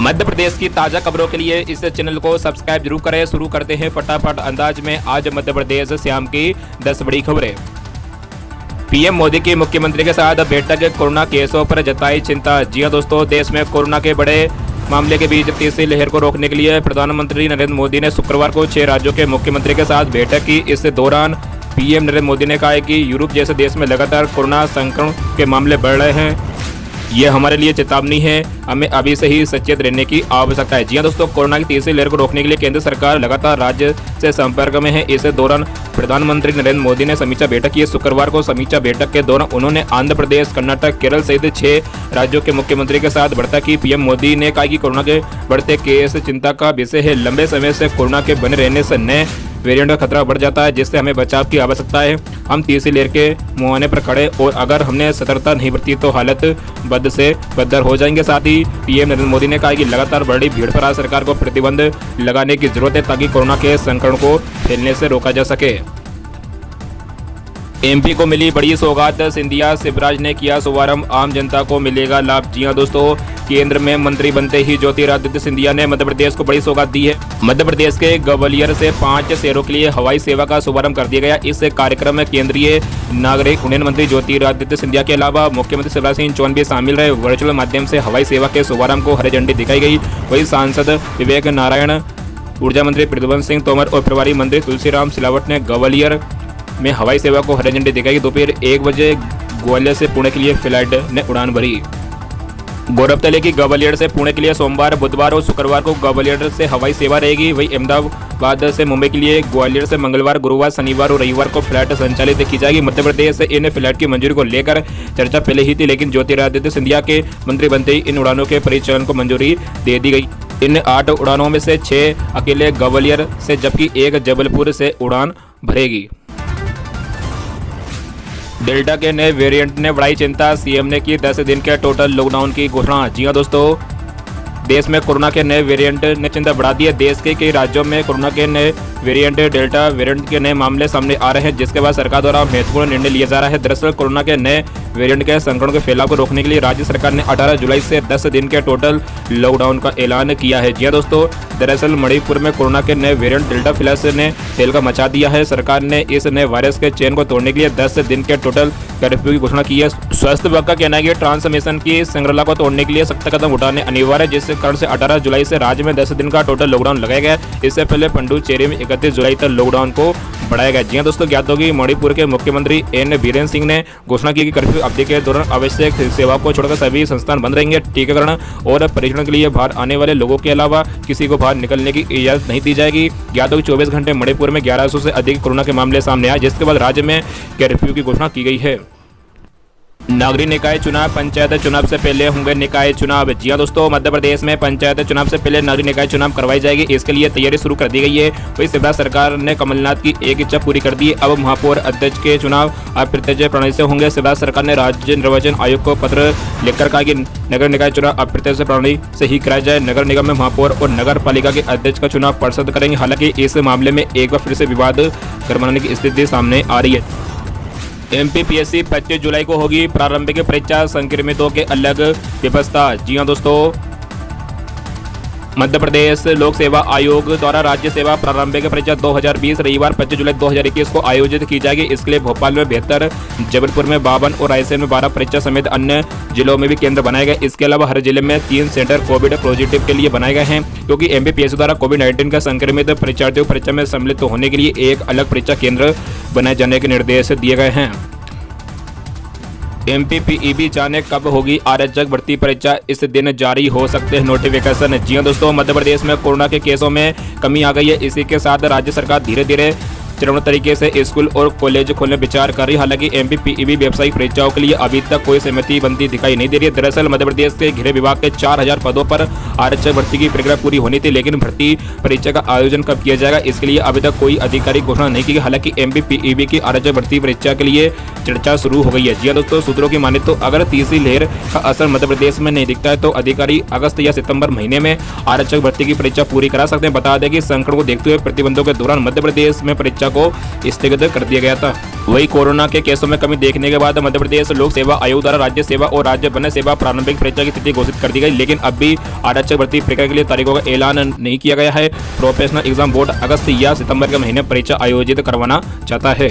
मध्य प्रदेश की ताजा खबरों के लिए इस चैनल को सब्सक्राइब जरूर करें। शुरू करते हैं फटाफट अंदाज में आज मध्य प्रदेश शाम की 10 बड़ी खबरें। पीएम मोदी की मुख्यमंत्री के साथ बैठक, कोरोना केसों पर जताई चिंता। जी हां दोस्तों, देश में कोरोना के बड़े मामले के बीच तीसरी लहर को रोकने के लिए प्रधानमंत्री नरेंद्र मोदी ने शुक्रवार को 6 राज्यों के मुख्यमंत्री के साथ बैठक की। इस दौरान पीएम नरेंद्र मोदी ने कहा कि यूरोप जैसे देश में लगातार कोरोना संक्रमण के मामले बढ़ रहे हैं। ये हमारे लिए चेतावनी है, हमें अभी से ही सचेत रहने की आवश्यकता है। जी हां दोस्तों, कोरोना की तीसरी लहर को रोकने के लिए केंद्र सरकार लगातार राज्य से संपर्क में है। इस दौरान प्रधानमंत्री नरेंद्र मोदी ने समीक्षा बैठक की। शुक्रवार को समीक्षा बैठक के दौरान उन्होंने आंध्र प्रदेश, कर्नाटक, केरल सहित 6 राज्यों के मुख्यमंत्री के साथ वार्ता की। पीएम मोदी ने कहा कि कोरोना के बढ़ते केस चिंता का विषय है। लंबे समय से कोरोना के बने रहने से नए वेरिएंट का खतरा बढ़ जाता है, जिससे हमें बचाव की आवश्यकता है। हम तीसरी लहर के मुहाने पर खड़े और अगर हमने सतर्कता नहीं बरती तो हालत बद से बदतर हो जाएंगे। साथ ही पीएम नरेंद्र मोदी ने कहा कि लगातार बढ़ रही भीड़ पर आज सरकार को प्रतिबंध लगाने की जरूरत है ताकि कोरोना के संक्रमण को फैलने से रोका जा सके। एमपी को मिली बड़ी सौगात, सिंधिया शिवराज ने किया शुभारंभ, आम जनता को मिलेगा लाभ। जी हां दोस्तों, केंद्र में मंत्री बनते ही ज्योतिरादित्य सिंधिया ने मध्य प्रदेश को बड़ी सौगात दी है। मध्य प्रदेश के ग्वालियर से 5 शहरों के लिए हवाई सेवा का शुभारंभ कर दिया गया। इस कार्यक्रम में केंद्रीय नागरिक उड्डयन मंत्री ज्योतिरादित्य सिंधिया के अलावा मुख्यमंत्री शिवराज सिंह चौहान भी शामिल रहे। वर्चुअल माध्यम से हवाई सेवा के शुभारंभ को हरी झंडी दिखाई गई। वही सांसद विवेक नारायण, ऊर्जा मंत्री प्रद्युम्न सिंह तोमर और प्रभारी मंत्री तुलसीराम सिलावट ने ग्वालियर में हवाई सेवा को हरी झंडी दिखाई। दोपहर 1 बजे ग्वालियर से पुणे के लिए फ्लाइट ने उड़ान भरी। गौरतलब है कि ग्वालियर से पुणे के लिए सोमवार, बुधवार और शुक्रवार को ग्वालियर से हवाई सेवा रहेगी। वही अहमदाबाद से मुंबई के लिए ग्वालियर से मंगलवार, गुरुवार, शनिवार और रविवार को फ्लाइट संचालित की जाएगी। मध्य प्रदेश से इन फ्लाइट की मंजूरी को लेकर चर्चा पहले ही थी, लेकिन ज्योतिरादित्य सिंधिया के मंत्री बनते ही इन उड़ानों के परिचालन को मंजूरी दे दी गई। इन 8 उड़ानों में से 6 अकेले ग्वालियर से जबकि 1 जबलपुर से उड़ान भरेगी। डेल्टा के नए वेरिएंट ने बढ़ाई चिंता, सीएम ने की 10 दिन के टोटल लॉकडाउन की घोषणा। जी हां दोस्तों, देश में कोरोना के नए वेरिएंट ने चिंता बढ़ा दी है। देश के कई राज्यों में कोरोना के नए वेरिएंट डेल्टा वेरिएंट के नए मामले सामने आ रहे हैं, जिसके बाद सरकार द्वारा महत्वपूर्ण निर्णय लिया जा रहा है। दरअसल कोरोना के नए वेरिएंट के संक्रमण के फैलाव को रोकने के लिए राज्य सरकार ने 18 जुलाई से 10 दिन के टोटल लॉकडाउन का ऐलान किया है। जी हां दोस्तों, दरअसल मणिपुर में कोरोना के नए वेरिएंट डेल्टा प्लस ने तहलका मचा दिया है। सरकार ने इस नए वायरस के चेन को तोड़ने के लिए 10 दिन के टोटल कर्फ्यू की घोषणा की है। स्वास्थ्य विभाग का कहना है कि ट्रांसमिशन की श्रृंखला को तोड़ने के लिए सख्त कदम उठाने अनिवार्य है, जिसके कारण से 18 जुलाई से राज्य में 10 दिन का टोटल लॉकडाउन लगाया गया। इससे पहले पुडुचेरी में 31 जुलाई तक लॉकडाउन को बढ़ाया गया। जी हां दोस्तों, ज्ञात होगी मणिपुर के मुख्यमंत्री एन बीरेन सिंह ने घोषणा की कि कर्फ्यू अवधि के दौरान आवश्यक सेवाओं को छोड़कर सभी संस्थान बंद रहेंगे। टीकाकरण और परीक्षण के लिए बाहर आने वाले लोगों के अलावा किसी को बाहर निकलने की इजाजत नहीं दी जाएगी। ज्ञात होगी 24 घंटे मणिपुर में 1100 से अधिक कोरोना के मामले सामने आए, जिसके बाद राज्य में कर्फ्यू की घोषणा की गई है। नागरिक निकाय चुनाव, पंचायत चुनाव से पहले होंगे निकाय चुनाव। जी हां दोस्तों, मध्य प्रदेश में पंचायत चुनाव से पहले नागरिक निकाय चुनाव करवाई जाएगी। इसके लिए तैयारी शुरू कर दी गई है। वही शिवराज सरकार ने कमलनाथ की एक इच्छा पूरी कर दी। अब महापौर अध्यक्ष के चुनाव अप्रत्यक्ष प्रणाली से होंगे। शिवराज सरकार ने राज्य निर्वाचन आयोग को पत्र लिखकर कहा कि नगर निकाय चुनाव अप्रत्यक्ष प्रणाली से ही कराया जाए। नगर निगम में महापौर और नगर पालिका के अध्यक्ष का चुनाव पार्षद करेंगे। हालांकि इस मामले में एक बार फिर से विवाद गरमाने की स्थिति सामने आ रही है। एमपीपीएससी 25 जुलाई को होगी प्रारंभिक परीक्षा, संक्रमितों के अलग व्यवस्था। जी हां दोस्तों, मध्य प्रदेश लोक सेवा आयोग द्वारा राज्य सेवा प्रारंभिक परीक्षा 2020 रविवार 25 जुलाई 2021 को आयोजित की जाएगी। इसके लिए भोपाल में 72, जबलपुर में 52 और रायसेन में 12 परीक्षा समेत अन्य जिलों में भी केंद्र बनाए गए। इसके अलावा हर जिले में 3 सेंटर कोविड पॉजिटिव के लिए बनाए गए हैं, क्योंकि एमपीपीएससी द्वारा कोविड-19 का संक्रमित परीक्षार्थियों को परीक्षा में सम्मिलित होने के लिए एक अलग परीक्षा केंद्र बनाए जाने के निर्देश दिए गए हैं। एमपीपीईबी जाने कब होगी आरक्षक भर्ती परीक्षा, इस दिन जारी हो सकते हैं नोटिफिकेशन। जी हां दोस्तों, मध्य प्रदेश में कोरोना के केसों में कमी आ गई है। इसी के साथ राज्य सरकार धीरे धीरे चरणबद्ध तरीके से स्कूल और कॉलेज खोलने विचार कर रही है। हालांकि एमपीपीईबी व्यावसायिक परीक्षाओं के लिए अभी तक कोई सहमति बनती दिखाई नहीं दे रही है। दरअसल मध्य प्रदेश के गृह विभाग के 4000 पदों पर आरक्षक भर्ती की प्रक्रिया पूरी होनी थी, लेकिन भर्ती परीक्षा का आयोजन कब किया जाएगा इसके लिए अभी तक कोई आधिकारिक घोषणा नहीं की गई। हालांकि एमपीपीईबी की आरक्षक भर्ती परीक्षा के लिए चर्चा शुरू हो गई है। जी हां दोस्तों, सूत्रों की माने तो अगर तीसरी लहर का असर मध्य प्रदेश में नहीं दिखता है तो अधिकारी अगस्त या सितंबर महीने में आरक्षक भर्ती की परीक्षा पूरी करा सकते हैं। बता दें कि संकट को देखते हुए प्रतिबंधों के दौरान मध्य प्रदेश में परीक्षा को स्थगित कर दिया गया था। वही कोरोना के केसों में कमी देखने के बाद मध्य प्रदेश लोक सेवा आयोग द्वारा राज्य सेवा और राज्य वन सेवा प्रारंभिक परीक्षा की तिथि घोषित कर दी गई, लेकिन अब भी आरक्षक शिक्षक भर्ती प्रक्रिया के लिए तारीखों का ऐलान नहीं किया गया है। प्रोफेशनल एग्जाम बोर्ड अगस्त या सितंबर के महीने परीक्षा आयोजित करवाना चाहता है।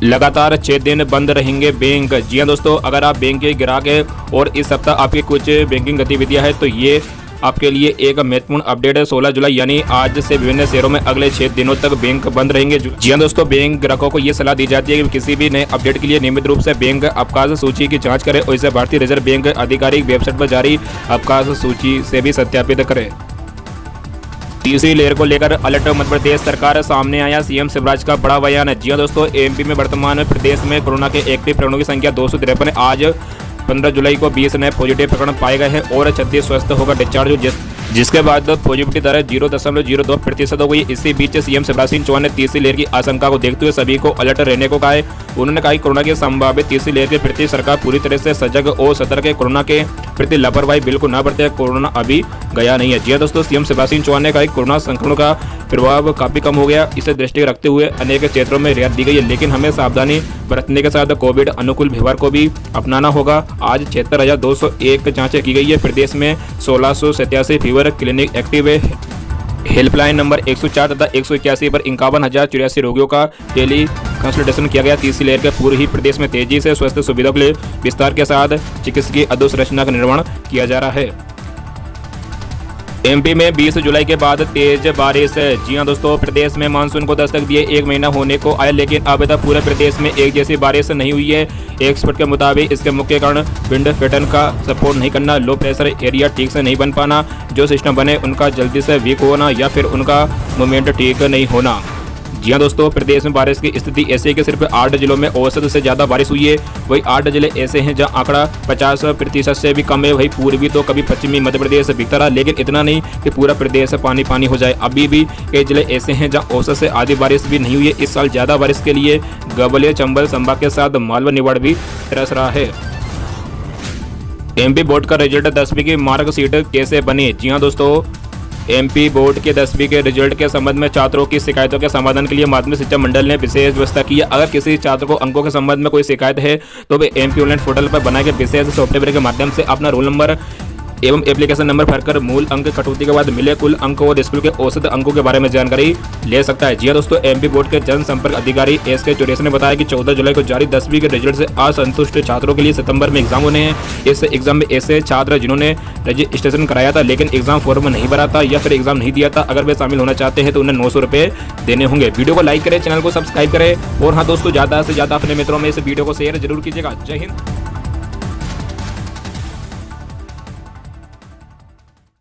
लगातार 6 दिन बंद रहेंगे बैंक। जी हाँ दोस्तों, अगर आप बैंक के ग्राहक हैं और इस सप्ताह आपकी कुछ बैंकिंग गतिविधियां हैं तो ये आपके लिए एक महत्वपूर्ण अपडेट है। 16 जुलाई यानी आज से विभिन्न शहरों में अगले 6 दिनों तक बैंक बंद रहेंगे। जी हाँ दोस्तों, बैंक ग्राहकों को ये सलाह दी जाती है कि किसी भी नए अपडेट के लिए नियमित रूप से बैंक अवकाश सूची की जांच करें और इसे भारतीय रिजर्व बैंक आधिकारिक वेबसाइट पर जारी अवकाश सूची से भी सत्यापित करें। तीसरी लहर को लेकर अलर्ट मध्य प्रदेश सरकार, सामने आया सीएम शिवराज का बड़ा बयान। जी हाँ दोस्तों, एमपी में वर्तमान प्रदेश में कोरोना के एक्टिव प्रकरणों की संख्या 253 है। आज 15 जुलाई को 20 नए पॉजिटिव प्रकरण पाए गए हैं और 36 स्वस्थ होकर डिस्चार्ज, जिसके बाद पॉजिटिविटी दर 0.02% हो गई। इसी बीच सीएम शिवराज सिंह चौहान ने तीसरी लहर की आशंका को देखते हुए सभी को अलर्ट रहने को कहा है। उन्होंने कहा कि कोरोना की संभावित तीसरी लहर के प्रति सरकार पूरी तरह से सजग और सतर्क है। कोरोना के प्रति लापरवाही बिल्कुल न बरते, कोरोना अभी गया नहीं है। जी दोस्तों, सीएम शिवराज सिंह चौहान ने कहा कि कोरोना संक्रमण का प्रभाव काफी कम हो गया। इसे दृष्टि रखते हुए अनेक क्षेत्रों में रियायत दी गई है, लेकिन हमें सावधानी बरतने के साथ कोविड अनुकूल व्यवहार को भी अपनाना होगा। आज 76,201 जांचें की गई है। प्रदेश में 1687 फीवर क्लिनिक एक्टिव है। हेल्पलाइन नंबर 104 तथा 181 पर 51,084 रोगियों का टेली कंसल्टेशन किया गया। तीसरी लहर के पूर्व ही प्रदेश में तेजी से स्वास्थ्य सुविधाओं के लिए विस्तार के साथ चिकित्सकीय अधोसंरचना का निर्माण किया जा रहा है। एमपी में 20 जुलाई के बाद तेज बारिश है। जी हाँ दोस्तों, प्रदेश में मानसून को दस्तक दिए 1 महीना होने को आया, लेकिन अब तक पूरे प्रदेश में एक जैसी बारिश नहीं हुई है। एक्सपर्ट के मुताबिक इसके मुख्य कारण विंड पैटर्न का सपोर्ट नहीं करना, लो प्रेशर एरिया ठीक से नहीं बन पाना, जो सिस्टम बने उनका जल्दी से वीक होना या फिर उनका मूवमेंट ठीक नहीं होना। जी हाँ दोस्तों, प्रदेश में बारिश की स्थिति ऐसी है कि सिर्फ 8 जिलों में औसत से ज़्यादा बारिश हुई है। वही 8 जिले ऐसे हैं जहाँ आंकड़ा 50% से भी कम है। वही पूर्वी तो कभी पश्चिमी मध्य प्रदेश बिखरा रहा, लेकिन इतना नहीं कि पूरा प्रदेश पानी पानी हो जाए। अभी भी कई जिले ऐसे हैं जहाँ औसत से आधी बारिश भी नहीं हुई है। इस साल ज़्यादा बारिश के लिए ग्वालियर चंबल संभाग के साथ मालवा निवाड़ भी तरस रहा है। एमपी बोर्ड का रिजल्ट 10वीं की मार्कशीट कैसे बनी? जी हाँ दोस्तों, एमपी बोर्ड के 10वीं के रिजल्ट के संबंध में छात्रों की शिकायतों के समाधान के लिए माध्यमिक शिक्षा मंडल ने विशेष व्यवस्था की है। अगर किसी छात्र को अंकों के संबंध में कोई शिकायत है तो वे एमपी ऑनलाइन पोर्टल पर बनाए गए विशेष सॉफ्टवेयर के माध्यम से अपना रोल नंबर एवं एप्लीकेशन नंबर भरकर मूल अंक कटौती के बाद मिले कुल अंक और स्कूल के औसत अंकों के बारे में जानकारी ले सकता है। जी हाँ दोस्तों, एमपी बोर्ड के जनसंपर्क अधिकारी SK चौरेसी ने बताया कि 14 जुलाई को जारी 10वीं के रिजल्ट से असंतुष्ट छात्रों के लिए सितंबर में एग्जाम होने हैं। इस एग्जाम में ऐसे छात्र जिन्होंने रजिस्ट्रेशन कराया था लेकिन एग्जाम फॉर्म नहीं भरा था या फिर एग्जाम नहीं दिया था, अगर वे शामिल होना चाहते हैं तो उन्हें 900 रुपये देने होंगे। वीडियो को लाइक करें, चैनल को सब्सक्राइब करें और हाँ दोस्तों, ज़्यादा से ज़्यादा अपने मित्रों में इस वीडियो को शेयर जरूर कीजिएगा। जय हिंद।